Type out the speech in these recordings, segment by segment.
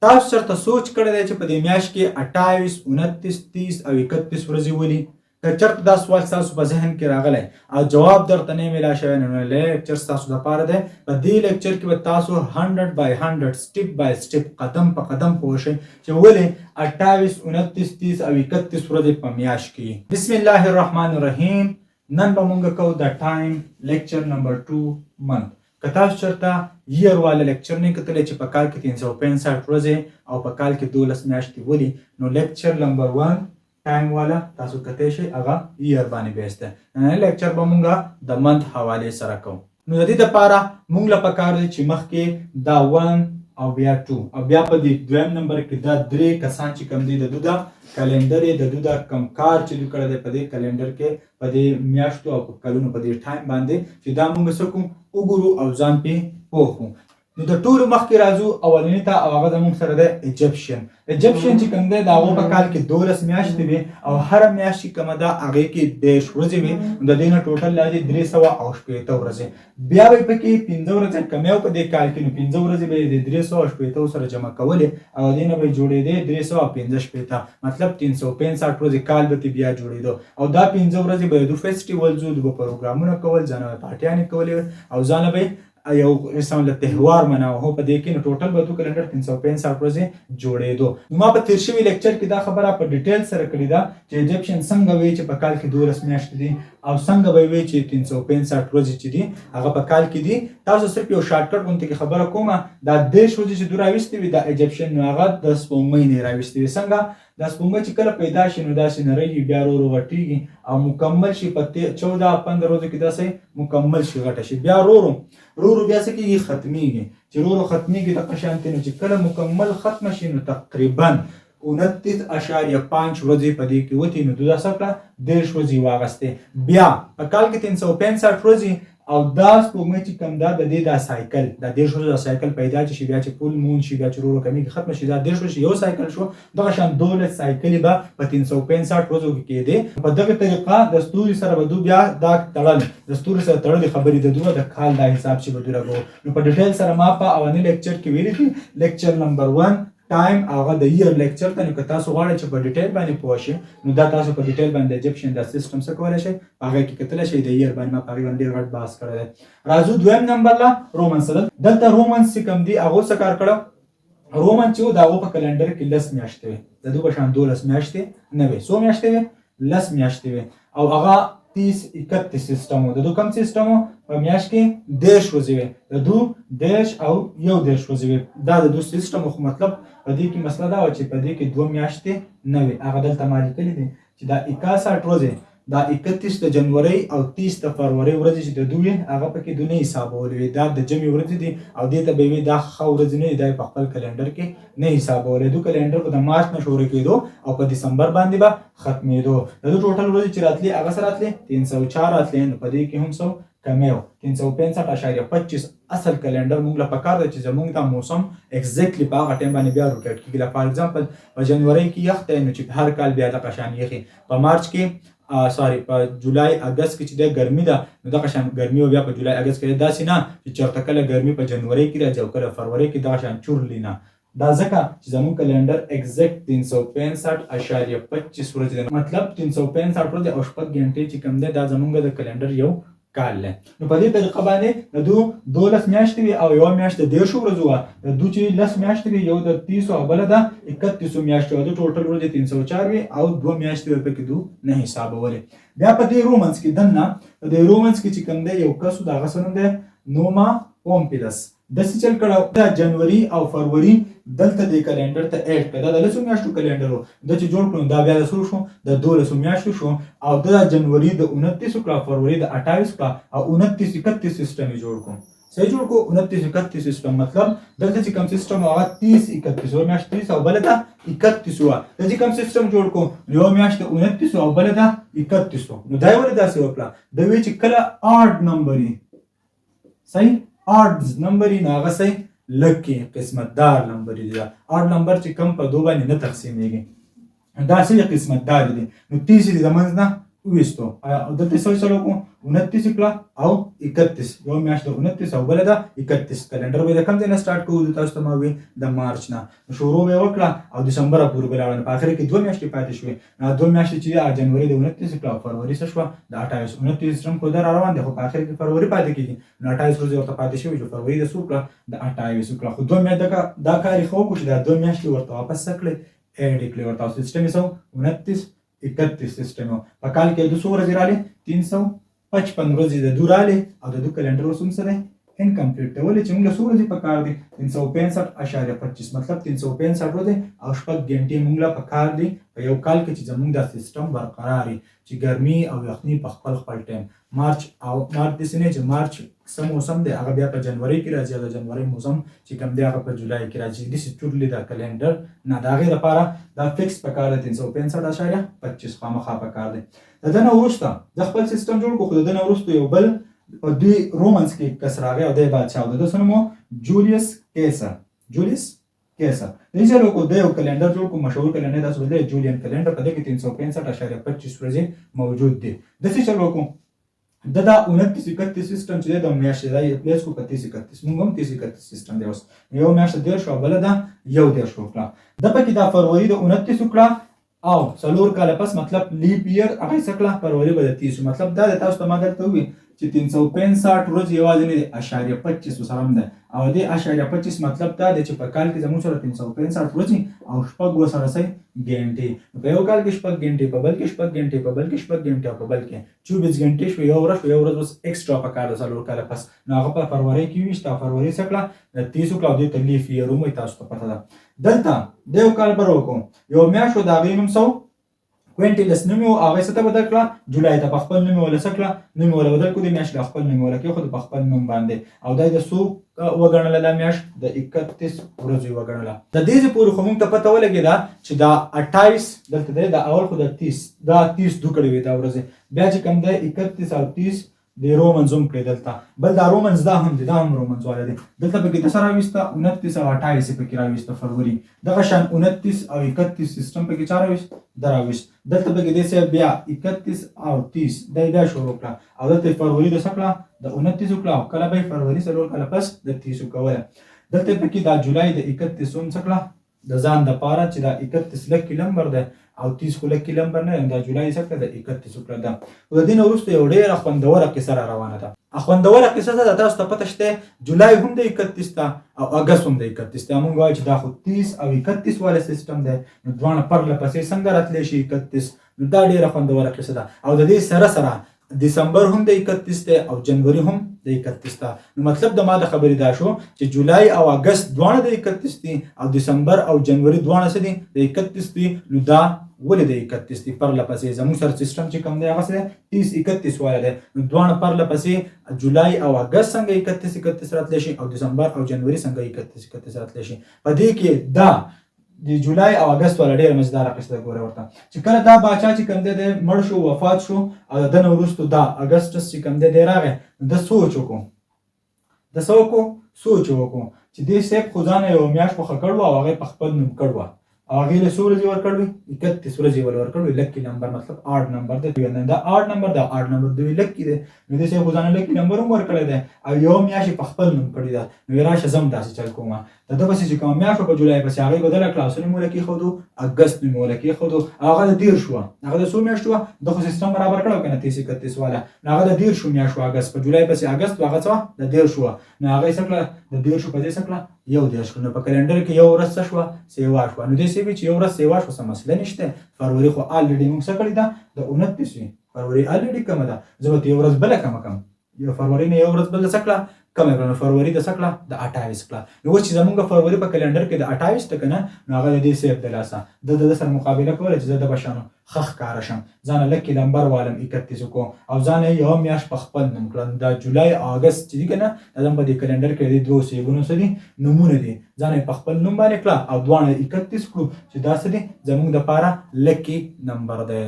تاسو چېرته سوچ کړی دی چې په دې میاشت کې 28 29 30 او 31 ورځې ولي؟ که چېرته دا سوال ستاسو په ذهن کې راغلی او جواب درته نه میلا شوی نو لیکچر ستاسو دپاره دی. په دې لیکچر کې به تاسو 100 by 100 سټپ بای سټپ قدم په قدم پوه شئ چې ولې 28 29 30 او 31 ورځې په میاشت کې. بسم الله الرحمن الرحیم. نن به مونږ کوو د ټایم لیکچر نمبر 2 منت. که تاسو چېرته ییر والا لیکچر نه کتلی چې په کال کې 365 ورځې او په کال کې 12 میاشتې ولي، نو لیکچر نمبر 1 ټایم والا تاسو کتی شئ، هغه ییر باندې بیس دی. نننی لیکچر به مونږ د منت حوالې سره کوو. نو د دې دپاره مونږ له پکار دی چې مخکې دا 1 او بیا 2 او بیا په دې دویم نمبر کې دا 3 کسان چې کوم دي د دوی دا کلندر یې د دوی دا کم کار چې دوی کړی دی په دې کلندر کې په دې میاشتو او په کلونو په دې ټایم باندې چې دا مونږ څه کوو وګورو او ځان پې پوه کړو. نو د ټولو مخکې راځو اولني ته او هغه زموږ سره دی ایجپشن. ایجپشن چې کوم دی د هغو په کال کې 12 میاشتې وي او هره میاشت چې کومه ده هغې کې 10 ورځې وي. د دې نه ټوټل راځي 380 ورځې. بیا به یې پکې 15 ورځې کمی او په دې کال کې نو 15 ورځې به یې د 380 سره جمع کولې او دې نه به یې جوړېدې 365 مطلب 365 ورځې کال به بیا جوړېدو او دا 15 ورځې به یې د فیسټیولز د پروګرامونه کول، ځانه پارټیانې کولې او ځانه به یو قسم له تهوار مناوه. هو په دې کې نو ټوټل به تو کلندر 365 ورځې جوړېدو. نو ما په تیر شوي لیکچر کې دا خبره په ډیټیل سره کړې ده چې ایجپشن څنګه وایي چې په کال کې 12 میاشتې دي او څنګه به وایي چې 365 ورځې چې دي هغه په کال کې دي. تاسو صرف یو شارټکټ غوندې کې خبره کومه، دا 10 ورځې چې دوی راویستې وي دا ایجپشن نو هغه د سپوږمۍ نه راویستې وي. څنګه دا سپوږمۍ چې کله پیدا شي نو داسې نرۍ بیا ورو غټېږي او مکمل شي په 14-15 ورځو کې داسې مکمل شي غټه شي بیا ورو بیا څه کېږي ختمیږي. چې ورو ختمیږي دغه شانتې نو چې کله مکمل ختمه شي نو تقریبا 29.5 ورځې په دې کې وتې نو دوی څه کړه 10 ورځې واغستې. بیا په کال کې 365 ورځې او دا سپوږمۍ چې کوم ده د دې دا سایکل دا 10 ورځې دا سایکل پیدا شي بیا چې فول مون شي بیا چې ورو کمیږي ختمه شي دا 10 ورځې یو سایکل شو. دغه شان 12 سایکلې به په 365 ورځو کې کېدې. په دغه طریقه د ستوري سره به دوی بیا دا تړل د ستوري سره تړلې خبرې د دوی د کال دا حساب چې به دوی راغو. نو په ډیټیل سره ما په اولني لیکچر کې ویلي دي لیکچر نمبر 1 ټایم هغه د ییر لیکچر ته. نو که تاسو غواړئ چې په ډیټیل باندې پوه شئ نو دا تاسو په ډیټیل باندې ایجپشن دا سیستم څه کولی شئ هغه کې کتلی شئ. د ییر باندې ما په هغې باندې ډېر غټ بحث کړی دی. راځو دویم نمبر له رومنس. دلته رومنس چې کوم دي هغو څه کار کړه، رومن چې و د هغو په کلنډر کې 10 میاشتې وې، د دوی په شان 12 میاشتې نه وې. څو میاشتې وې؟ 10 میاشتې وې او هغه 30-31 سیستم و. د دوی کوم سیستم و؟ په میاشت کې 10 ورځې وې، د دوی 10 او 11 ورځې وې. دا د دوی سیستم خو مطلب په دې کې مسله دا وه چې په دې کې 2 میاشتې نه وې. هغه دلته ما لیکلي دي چې دا 61 ورځې دا 31 د جنورۍ او 30 د فروری ورځې چې د دوی هغه پکې دوی نه حسابولې وې. دا د جمعې ورځې دي او دې ته به وي دا ښه ورځې نه دي، دا په خپل کلنډر کې نه حسابولې. دوی کلنډر به د مارچ نه شروع کېدو او په دسمبر باندې به ختمېدو. د دوی ټوټل ورځې چې راتلې هغه څه راتلې 304 راتلې. نو په دې کې هم څو کمی و 365.25 اصل کلنډر مونږ له پکار دی چې زمونږ دا موسم اگزیکټلی په هغه ټایم باندې بیا روټیټ کېږي. فار ایگزامپل په جنورۍ کې یخ دی نو چې هر کال بیا دغه شان یخي. په مارچ کې په جولای اګست کې چې د ګرمي ده نو دغه شان ګرمي او بیا په جولای اګست کې داسې نه چې چېرته کله ګرمي په جنورۍ کې راځي او کله فروری کې دغه شان چورلی نه. دا ځکه چې زموږ کلنډر اگزیکټ 365.25 ورځې ده. مطلب 365 ورځې او 6 غنټې چې کوم دی دا زموږ د کلنډر یو کال دی. نو په دې طریقه باندې د دوی 12 میاشتې وي او یوه میاشت د 10 ورځو وه. د دوی چې 10 میاشتې وي یو د 30 او بله د 31 میاشتې وه. د ټوټل ورځې 304 وي او 2 میاشتې به پکې دوی نه حسابولې. بیا په دې رومنس کې دننه په دې رومنس کې چې کوم دی یو کس و د هغه څه نوم دی نوما پومپیلس. داسې چل کړه دا جنوري او فروری دلته د کلنډر ته ایډ کړه. دا د 10 میاشتو کلنډر و. دا چې جوړ کړو دا بیا د څو شو د 12 میاشتو شو او د جنوري د 29 کړه، فروری د 28 کړه او 29-31 سیستم یې جوړ کړو. صحیح جوړ کړو 29-31 سیستم. مطلب دلته چې کوم سیستم هغه 30-31 میاشت 30 او بله ده 31 وه. د چې کوم سیستم جوړ کړو یوه میاشت 29 او بله ده 31. نو دا یې ولې داسې وکړه؟ د وی چې کله آډ نمبر یې صحیح آډز نمبر یې نو هغه صحیح لږ کې قسمت دار نمبر دی. آډ نمبر چې کم په 2 باندې نه تقسیمیږي دا صحیح قسمت دار دی. نو 30 د منځ نه ویستو دلته څه چلو کوو 29 کړه او 31 یو میاشت د 29 او بل د 31 کلندر به د کوم ځای نه سٹارټ کوو تاسو ته ما وی د مارچ نه شروع به وکړه او دسمبر پورې بلاړل په اخر کې 2 میاشتې پاتې شوې نو 2 میاشتې چې جنوري د 29 کړه فروری څه شو د 28 29 سم کو در روان دي خو په اخر کې فروری پاتې کیږي نو 28 ورځې ورته پاتې شوې چې فروری د سو کړه د 28 کړه خو 2 میاشتې دا کاری خو کو چې دا 2 میاشتې ورته واپس کړل اډ کړل ورته سیستم یې سو 29 31 سیستم په کال کې د 100 ورځې راځي 355 ورځې د دور راځي او د دوه کلندر وسوم سره انکمپلیټ ولې چې موږ 100 ورځې په کار دي 365.25 مطلب 365 ورځې او شپږ غنټې موږ په کار دي په یو کال کې چې زموږ د سیستم برقرار وي چې ګرمي او یخني په خپل ټایم مارچ د سنې چې مارچ سم موسم دی هغه بیا په جنوري کې راځي او د جنوري موسم چې کوم دی هغه په جولای کې راځي د سټورلی د کلندر نه دا غیر لپاره دا فکس په کار دی 365.25 خامخا په کار دی د دنه ورسته د خپل سیستم جوړ کو خو د دنه ورسته یو بل په دوی رومانس کې کسراغه او د بادشاہ د سنمو جولیس کیسر دې چې لوکو د یو کلندر جوړ کو مشهور کلندر تاسو ولې جولیان کلندر په دې کې 365.25 ورځې موجود دي د څه چلو د 29 31 سیستم چې د میاشتې د پلیس کو 31 موږ هم 31 سیستم دی اوس یو میاشت ډیر شو بل دا یو ډیر شو کړه د پکې د فروری د 29 کړه او څلور کال پس مطلب لیپ ایئر هغه څکړه فروری به د 30 مطلب دا تاسو ته ما درته وی چې 365 ورځې یوازې نه 0.25 سره ده او د 0.25 مطلب دا دی چې په کال کې زموږ سره 365 ورځې او شپږ وسره سي غنټې په یو کال کې شپږ غنټې په بل کې شپږ غنټې په بل کې شپږ غنټې او په بل کې 24 غنټې شو یو ورځ اوس ایکسترا په کار سره کال پس نو هغه په فروری کې ویشته فروری څخه د 30 کال د تلیف یې رومي تاسو ته پته ده دلته د یو کال برو کوم یو میاشت دا غینم سو کوینټیلس نومو هغه څه ته بدل کړه جولای ته خپل نوم ولا سکړه نوم ولا بدل کو د میاشت خپل نوم ولا کې خو د خپل نوم باندې او د سو وګڼل د میاشت د 31 ورځې وګڼل د دې پورې خو موږ ته پته ولګی دا چې دا 28 دلته د اول خو د 30 دا 30 دوه کړي وي دا ورځې بیا چې کوم د 31 او 30 د رومنز هم کړی دلته بل دا رومنز دا هم دي دا هم رومنز والا دي دلته به کې د سره راويسته 29 او 28 په کې راويسته فروری دغه شان 29 او 31 سیستم په کې چا راويست دراويست دلته به کې د سه بیا 31 او 30 د بیا شروع کړه او د فروری د سکړه د 29 کړه کله به فروری سره کله پس د 30 کوله دلته په کې د جولای د 31 هم سکړه د ځان د پاره چې دا 31 لکه نمبر ده او 30 خو لکه نمبر نه د جولای سکه د 31 کړه ده او د دین وروسته یو ډېر خوندوره قصه را روانه ده خوندوره قصه ده تاسو ته پته شته جولای هم د 31 تا او اگست هم د 31 تا مونږ وایو چې دا خو 30 او 31 والا سیستم ده نو دوه پر لپسې څنګه راتلی شي 31 نو دا ډېر خوندوره قصه ده او د دې سره دسمبر هم د 31 ته او جنوري هم د 31 ته نو مطلب د ما د خبرې دا شو چې جولای او اگست دوه د 31 دي او دسمبر او جنوري دوه څه دي د 31 دي نو دا ولې د 31 دي پر لپسې زموږ سره سیستم چې کوم دی هغه سره 30 31 والا دی نو دوه پر لپسې جولای او اگست څنګه 31 راتلی شي او دسمبر او جنوري څنګه 31 راتلی شي په دې کې دا د جولای او اگست ولا ډېر مزدار قصه ګوره ورته چې کله دا باچا چې کوم دی مړ شو وفات شو او د نو وروسته دا اگستس چې کوم دی راغی د سوچ وکړو چې دې سیب خو ځان یو میاشت په خکړو او هغه په خپل نوم کړو هغه له سورج ورکړوي 31 ورځې ورکړوي لکی نمبر مطلب 8 نمبر دی دا 8 نمبر دی لکی دی نو دې سه خو ځان لکی نمبر هم ورکړی دی او یو میاشت په خپل نوم کړی دا نو راشه زم داسې چل کومه دا پسې چې کوم میاشت په جولای پسې هغه بدل کړه نو مولکی خودو اگست نو مولکی خودو هغه د دیر شو هغه د 100 میاشتو د سیستم برابر کړو کنه 30 31 والا هغه د دیر شو میاشت اگست په جولای پسې اگست هغه څه د دیر شو نو هغه څه د دیر شو په دې څه یو دیش کنه په کلندر کې یو ورځ شو سیوا شو نو دې سی چې یو ورځ سیوا شو سم مسله نشته فروری خو الریډي موږ څه کړی دا د 29 فروری الریډي کومه ده زه یو ورځ بل کم یو فروری نه یو ورځ بل څکړه کمه کړه فروری د سکړه د 28 کړه نو چې زمونږ فروری په کلندر کې د 28 ته کنه نو هغه د دې سیب د لاسه د سره مقابله کوله چې زه د بشانو خخ کار شم ځان لکه نمبر والم 31 کو او ځان یو میاش په خپل نوم کړم د جولای اگست چې کنه د په کلندر کې د دوه سیبونو سدي نمونه دي ځان په خپل نوم باندې کړه او دوه 31 کړو چې دا سدي زمونږ د پاره لکی نمبر ده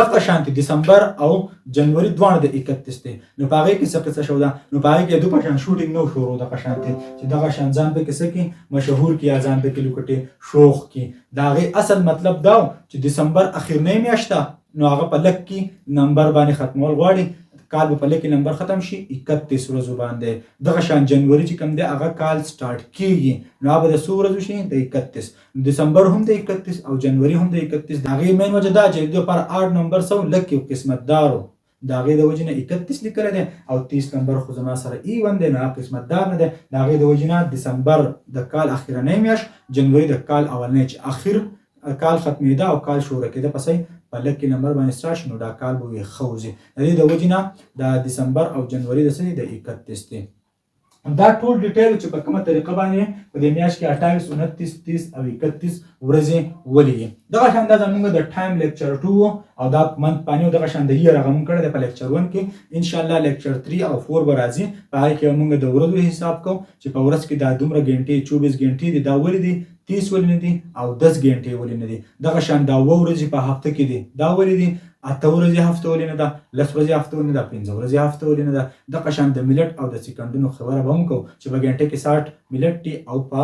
دغه شانتي دسمبر او جنوري دوه د 31 دي نو پاره کې څه څه شو دا نو پاره کې دوه پښان شوټینګ نو شروع د قشانتي چې دغه شان ځان په کې څه کې مشهور کی ځان په کې لوکټي شوخ کی دا غي اصل مطلب دا چې دسمبر اخرنی میاشت نو هغه په لک کې نمبر باندې ختمول غواړي، کال به په لک کې نمبر ختم شي 31 ورځو باندې. دغه شان جنوري چې کوم دی هغه کال سٹارټ کیږي، نو هغه د څو ورځو شي د 31. دسمبر هم د 31 او جنوري هم د 31. د هغې مین وجه دا چې د لپاره 8 نمبر سو لک یو قسمت دارو، د هغې د وجې نه 31 لیکلی دی او 30 نمبر خو زما سره ایون دی، نو هغه قسمت دار نه دی. د هغې د وجې نه دسمبر د کال اخرنۍ میاشت، جنوري د کال اولنۍ چې اخر کال ختمېده او کال شروع کېده پسې په لک کې نمبر باندې سټارټ شي، نو دا کال به وي ښه وځي. د دې د وجې نه د دسمبر او جنوري د څه دی د 31 دی. دا ټول ډیټیل چې په کومه طریقه باندې په دې میاشت کې 28 29 30 او 31 ورځې ولې. دغه شان دا زموږ د ټایم لیکچر 2 او دا منت باندې دغه شان د یې رقم کړی د په لیکچر 1 کې ان شاء الله لیکچر 3 او 4 به راځي. په هغه کې موږ د ورځو حساب کوو چې په ورځ کې دا دومره غنټې 24 غنټې دي، دا ولې دي 30 ولې نه دي او 10 غنټې ولې نه دي. دغه شان دا ورځې په هفته کې دي، دا ولې دي 8 ورځې هفته ولې نه ده، 10 ورځې هفته ولې نه ده، 15 ورځې هفته ولې نه ده. دغه شان د منټ او د سکندونو خبره به هم کوو چې په غنټه کې 60 منټ دي او په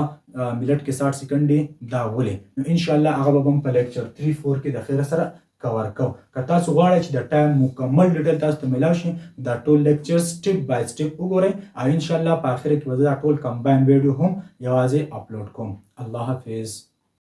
منټ کې 60 سکند دي، دا ولې. نو ان شاء الله هغه به هم په لیکچر 3 4 کې د خیر سره کور کوو. که تاسو غواړئ چې د ټایم مکمل ډیټیل تاسو ته ملاو شي، دا ټول لیکچر سټپ بای سټپ وګورئ او ان شاء الله په اخر کې به دا ټول کمباین ویډیو هم یوازې اپلوډ کوم. الله حافظ.